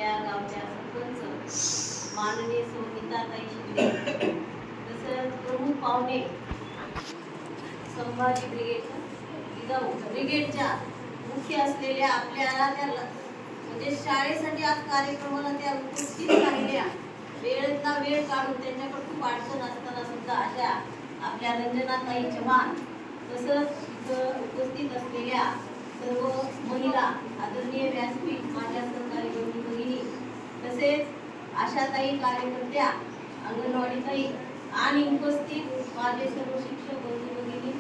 आपल्या गावच्या सरपंच माननीय संगीताताई शिंदे, तसंच प्रमुख पाहुणे संभाजी ब्रिगेडच्या मुख्य असलेल्या आपल्याला त्या म्हणजे शाळेसाठी आज कार्यक्रमाला त्या उपस्थित राहिल्या, वेळेतला वेळ काढून त्यांच्याकडे खूप अडचण असताना सुद्धा अशा आपल्या रंजनाताई चव्हाण, तसंच उपस्थित असलेल्या सर्व महिला, आदरणीय व्यासपीठ माझ्या सहकारी बंधू भगिनी, तसेच आशाताई कार्यकर्त्या, अंगणवाडीताई आणि उपस्थित माझे सर्व शिक्षक बंधू भगिनी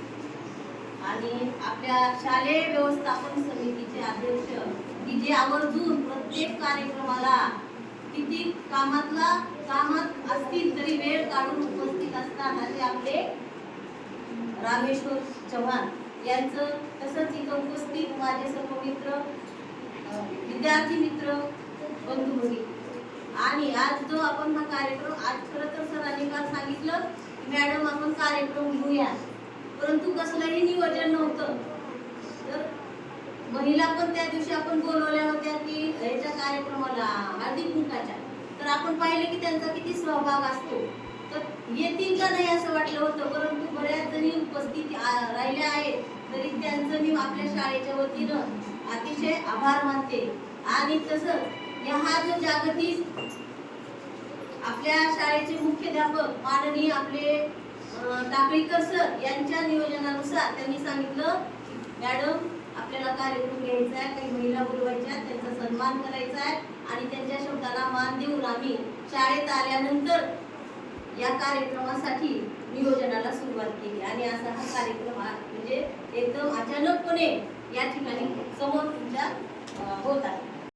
आणि आपल्या शालेय व्यवस्थापन समितीचे अध्यक्ष, की जे आवर्जून प्रत्येक कार्यक्रमाला किती कामात असतील तरी वेळ काढून उपस्थित असतात, असे आपले रामेश्वर चव्हाण यांचं, तसंच इथं उपस्थित माझे सर्व मित्र, विद्यार्थी मित्र, बंधू भगिनी. आणि आज जो आपण हा कार्यक्रम, आज खरं तर सरांनी काल सांगितलं मॅडम आपण कार्यक्रम घेऊया, परंतु कसलंही नियोजन नव्हतं. तर महिला पण त्या दिवशी आपण बोलवल्या होत्या की याच्या कार्यक्रमाला हळदी कुंकाच्या, तर आपण पाहिलं की त्यांचा किती सहभाग असतो, तर येतील का नाही असं वाटलं होतं, परंतु बऱ्याच जणी उपस्थित राहिल्या आहेत, तरी त्यांचं मी आपल्या शाळेच्या वतीनं अतिशय आभार मानते. आणि तसंच हा जो जागतिक आपल्या शाळेचे मुख्याध्यापक माननीय आपले टाकळीकर सर यांच्या नियोजनानुसार त्यांनी सांगितलं मॅडम आपल्याला कार्यक्रम घ्यायचा आहे, काही महिला बोलवायच्या, त्यांचा सन्मान करायचा आहे आणि त्यांच्या शब्दाला मान देऊन आम्ही शाळेत आल्यानंतर या कार्यक्रमासाठी नियोजनाला सुरुवात केली. आणि असा हा कार्यक्रम म्हणजे एकदम अचानकपणे या ठिकाणी समोर तुमच्या होत आहे.